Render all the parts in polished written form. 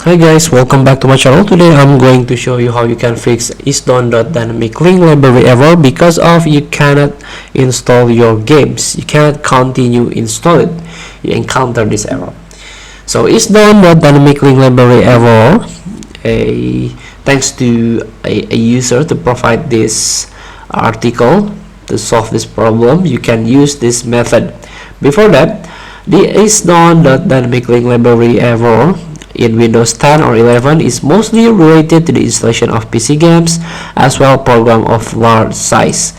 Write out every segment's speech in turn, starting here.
Hi guys, welcome back to my channel. Today I'm going to show you how you can fix ISDONE.dynamic link library error because of you cannot install your games. You cannot continue install it. You encounter this error. So ISDONE.dynamic link library error, thanks to a user to provide this article to solve this problem, you can use this method. Before that, the ISDONE.dynamic link library error in Windows 10 or 11 is mostly related to the installation of PC games as well program of large size.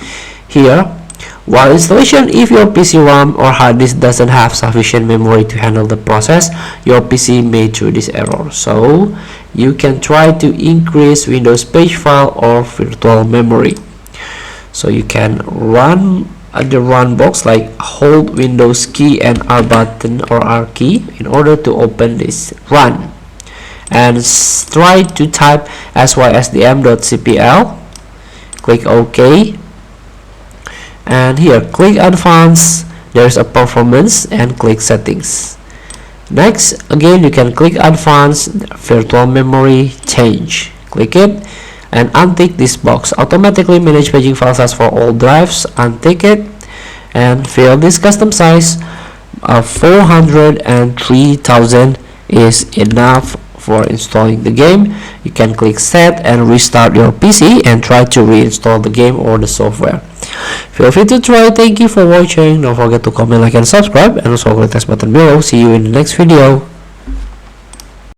Here, while installation, if your PC RAM or hard disk doesn't have sufficient memory to handle the process, your PC may throw this error. So you can try to increase Windows page file or virtual memory. So you can run at the run box, like hold Windows key and R button or R key in order to open this run, and try to type sysdm.cpl, click OK, and here click advanced, there's a performance, and click settings. Next, again you can click advanced, virtual memory change, click it and untick this box. Automatically manage paging file size for all drives, untick it, and fill this custom size of 403,000 is enough for installing the game. You can click set and restart your PC and try to reinstall the game or the software. Feel free to try. Thank you for watching. Don't forget to comment, like, and subscribe, and also click the text button below. See you in the next video.